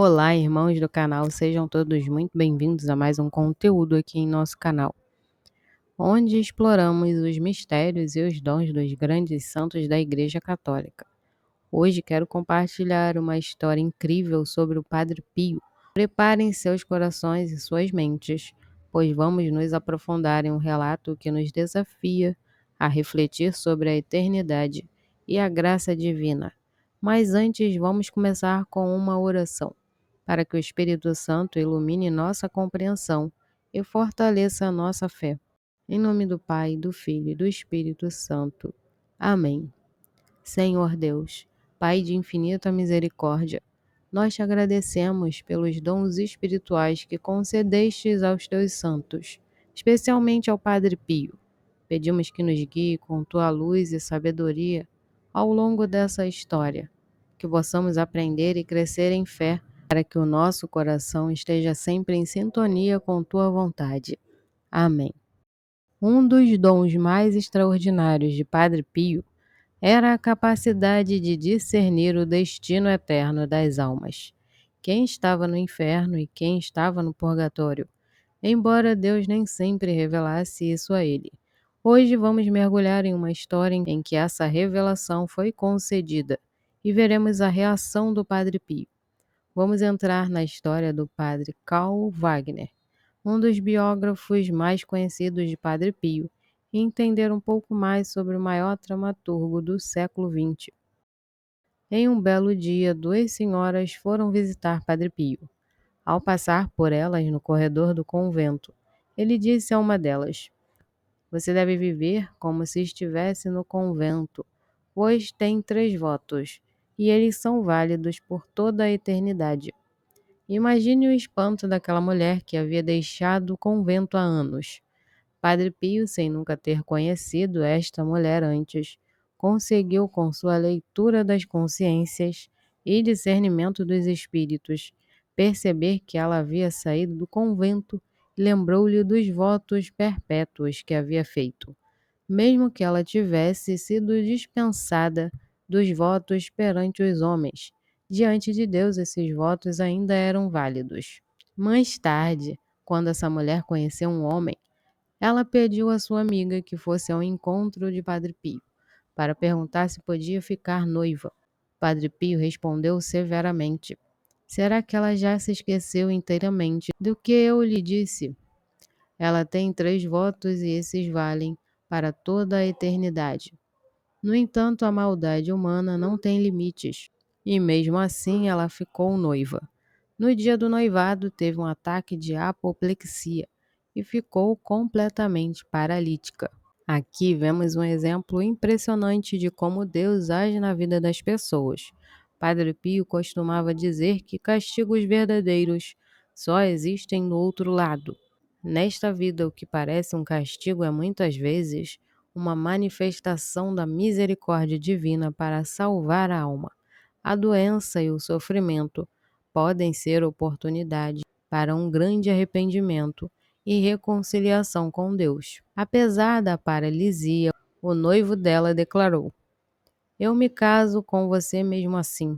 Olá, irmãos do canal, sejam todos muito bem-vindos a mais um conteúdo aqui em nosso canal, onde exploramos os mistérios e os dons dos grandes santos da Igreja Católica. Hoje quero compartilhar uma história incrível sobre o Padre Pio. Preparem seus corações e suas mentes, pois vamos nos aprofundar em um relato que nos desafia a refletir sobre a eternidade e a graça divina. Mas antes, vamos começar com uma oração, para que o Espírito Santo ilumine nossa compreensão e fortaleça a nossa fé. Em nome do Pai, do Filho e do Espírito Santo. Amém. Senhor Deus, Pai de infinita misericórdia, nós te agradecemos pelos dons espirituais que concedestes aos teus santos, especialmente ao Padre Pio. Pedimos que nos guie com tua luz e sabedoria ao longo dessa história, que possamos aprender e crescer em fé, para que o nosso coração esteja sempre em sintonia com tua vontade. Amém. Um dos dons mais extraordinários de Padre Pio era a capacidade de discernir o destino eterno das almas, quem estava no inferno e quem estava no purgatório, embora Deus nem sempre revelasse isso a ele. Hoje vamos mergulhar em uma história em que essa revelação foi concedida e veremos a reação do Padre Pio. Vamos entrar na história do Padre Karl Wagner, um dos biógrafos mais conhecidos de Padre Pio, e entender um pouco mais sobre o maior dramaturgo do século XX. Em um belo dia, duas senhoras foram visitar Padre Pio. Ao passar por elas no corredor do convento, ele disse a uma delas: "Você deve viver como se estivesse no convento, pois tem 3 votos, e eles são válidos por toda a eternidade." Imagine o espanto daquela mulher que havia deixado o convento há anos. Padre Pio, sem nunca ter conhecido esta mulher antes, conseguiu, com sua leitura das consciências e discernimento dos espíritos, perceber que ela havia saído do convento e lembrou-lhe dos votos perpétuos que havia feito, mesmo que ela tivesse sido dispensada dos votos perante os homens. Diante de Deus, esses votos ainda eram válidos. Mais tarde, quando essa mulher conheceu um homem, ela pediu à sua amiga que fosse ao encontro de Padre Pio, para perguntar se podia ficar noiva. Padre Pio respondeu severamente: "Será que ela já se esqueceu inteiramente do que eu lhe disse? Ela tem 3 votos e esses valem para toda a eternidade." No entanto, a maldade humana não tem limites, e mesmo assim ela ficou noiva. No dia do noivado, teve um ataque de apoplexia e ficou completamente paralítica. Aqui vemos um exemplo impressionante de como Deus age na vida das pessoas. Padre Pio costumava dizer que castigos verdadeiros só existem do outro lado. Nesta vida, o que parece um castigo é muitas vezes uma manifestação da misericórdia divina para salvar a alma. A doença e o sofrimento podem ser oportunidade para um grande arrependimento e reconciliação com Deus. Apesar da paralisia, o noivo dela declarou: "Eu me caso com você mesmo assim."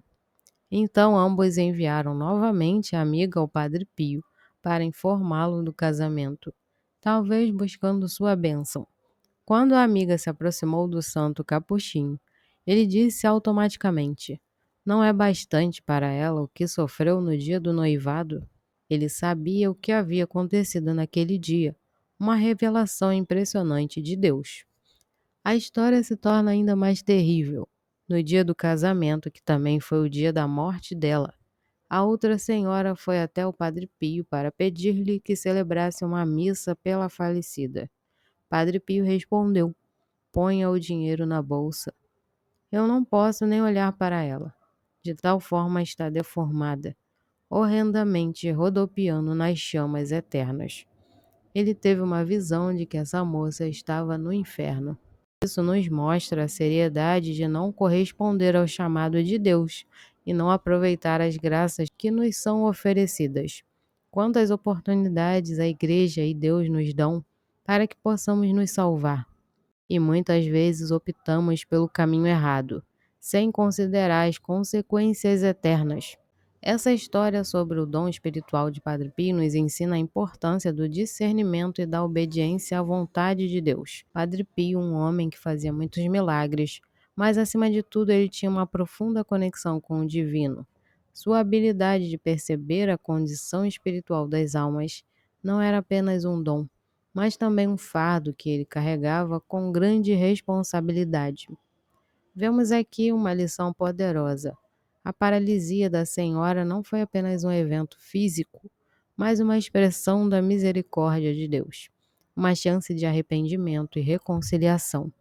Então ambos enviaram novamente a amiga ao Padre Pio para informá-lo do casamento, talvez buscando sua bênção. Quando a amiga se aproximou do santo capuchinho, ele disse automaticamente: "Não é bastante para ela o que sofreu no dia do noivado?" Ele sabia o que havia acontecido naquele dia, uma revelação impressionante de Deus. A história se torna ainda mais terrível. No dia do casamento, que também foi o dia da morte dela, a outra senhora foi até o Padre Pio para pedir-lhe que celebrasse uma missa pela falecida. Padre Pio respondeu: "Ponha o dinheiro na bolsa." "Eu não posso nem olhar para ela. De tal forma está deformada, horrendamente rodopiando nas chamas eternas." Ele teve uma visão de que essa moça estava no inferno. Isso nos mostra a seriedade de não corresponder ao chamado de Deus e não aproveitar as graças que nos são oferecidas. Quantas oportunidades a Igreja e Deus nos dão para que possamos nos salvar. E muitas vezes optamos pelo caminho errado, sem considerar as consequências eternas. Essa história sobre o dom espiritual de Padre Pio nos ensina a importância do discernimento e da obediência à vontade de Deus. Padre Pio, um homem que fazia muitos milagres, mas acima de tudo ele tinha uma profunda conexão com o divino. Sua habilidade de perceber a condição espiritual das almas não era apenas um dom, mas também um fardo que ele carregava com grande responsabilidade. Vemos aqui uma lição poderosa. A paralisia da senhora não foi apenas um evento físico, mas uma expressão da misericórdia de Deus, uma chance de arrependimento e reconciliação.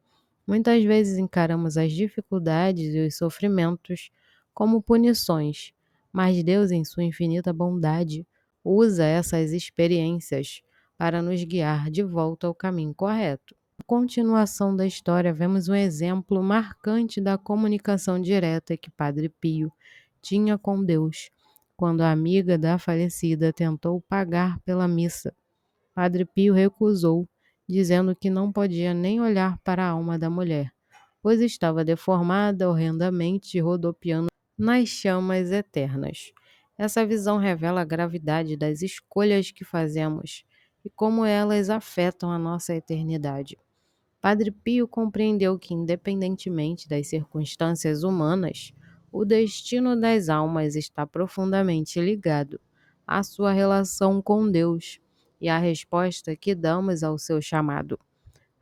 Muitas vezes encaramos as dificuldades e os sofrimentos como punições, mas Deus, em sua infinita bondade, usa essas experiências para nos guiar de volta ao caminho correto. Na continuação da história, vemos um exemplo marcante da comunicação direta que Padre Pio tinha com Deus, quando a amiga da falecida tentou pagar pela missa. Padre Pio recusou, dizendo que não podia nem olhar para a alma da mulher, pois estava deformada horrendamente, rodopiando nas chamas eternas. Essa visão revela a gravidade das escolhas que fazemos e como elas afetam a nossa eternidade. Padre Pio compreendeu que, independentemente das circunstâncias humanas, o destino das almas está profundamente ligado à sua relação com Deus e à resposta que damos ao seu chamado.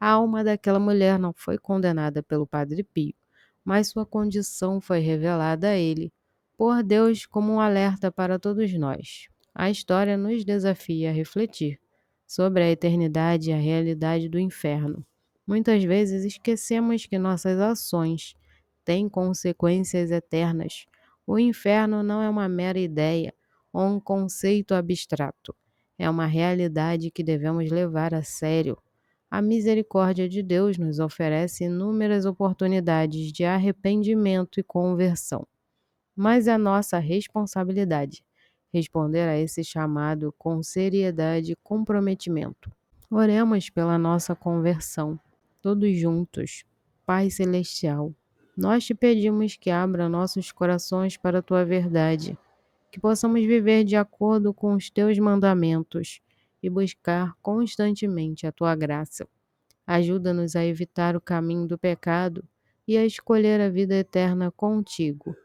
A alma daquela mulher não foi condenada pelo Padre Pio, mas sua condição foi revelada a ele por Deus como um alerta para todos nós. A história nos desafia a refletir sobre a eternidade e a realidade do inferno. Muitas vezes esquecemos que nossas ações têm consequências eternas. O inferno não é uma mera ideia ou um conceito abstrato. É uma realidade que devemos levar a sério. A misericórdia de Deus nos oferece inúmeras oportunidades de arrependimento e conversão, mas é nossa responsabilidade responder a esse chamado com seriedade e comprometimento. Oremos pela nossa conversão, todos juntos. Pai Celestial, nós te pedimos que abra nossos corações para a tua verdade, que possamos viver de acordo com os teus mandamentos e buscar constantemente a tua graça. Ajuda-nos a evitar o caminho do pecado e a escolher a vida eterna contigo.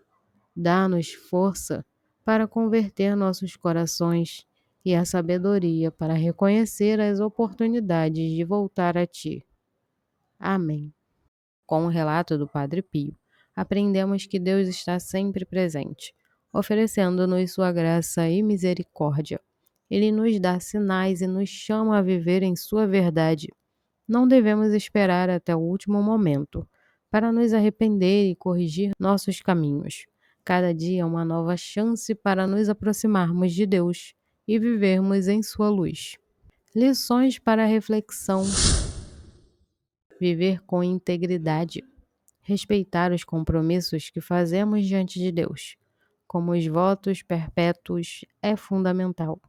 Dá-nos força para converter nossos corações e a sabedoria para reconhecer as oportunidades de voltar a ti. Amém. Com o relato do Padre Pio, aprendemos que Deus está sempre presente, oferecendo-nos sua graça e misericórdia. Ele nos dá sinais e nos chama a viver em sua verdade. Não devemos esperar até o último momento para nos arrepender e corrigir nossos caminhos. Cada dia é uma nova chance para nos aproximarmos de Deus e vivermos em sua luz. Lições para reflexão: viver com integridade, respeitar os compromissos que fazemos diante de Deus, como os votos perpétuos, é fundamental.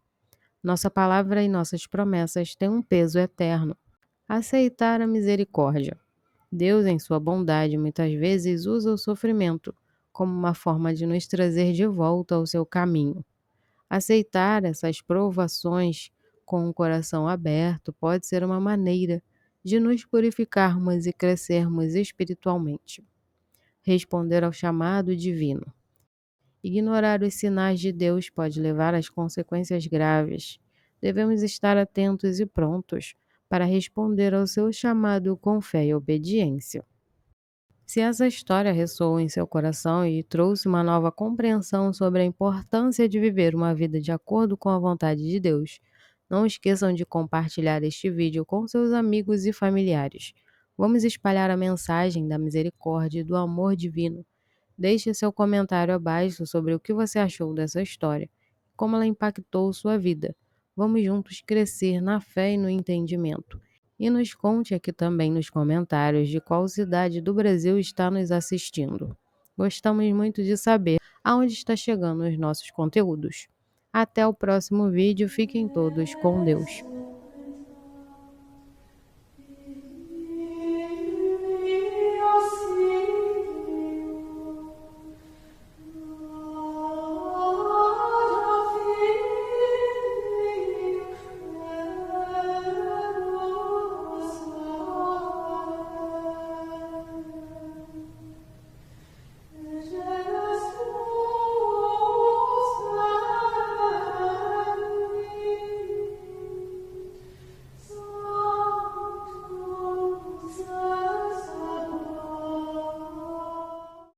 Nossa palavra e nossas promessas têm um peso eterno. Aceitar a misericórdia. Deus, em sua bondade, muitas vezes usa o sofrimento como uma forma de nos trazer de volta ao seu caminho. Aceitar essas provações com o coração aberto pode ser uma maneira de nos purificarmos e crescermos espiritualmente. Responder ao chamado divino. Ignorar os sinais de Deus pode levar às consequências graves. Devemos estar atentos e prontos para responder ao seu chamado com fé e obediência. Se essa história ressoou em seu coração e trouxe uma nova compreensão sobre a importância de viver uma vida de acordo com a vontade de Deus, não esqueçam de compartilhar este vídeo com seus amigos e familiares. Vamos espalhar a mensagem da misericórdia e do amor divino. Deixe seu comentário abaixo sobre o que você achou dessa história, como ela impactou sua vida. Vamos juntos crescer na fé e no entendimento. E nos conte aqui também nos comentários de qual cidade do Brasil está nos assistindo. Gostamos muito de saber aonde está chegando os nossos conteúdos. Até o próximo vídeo, fiquem todos com Deus.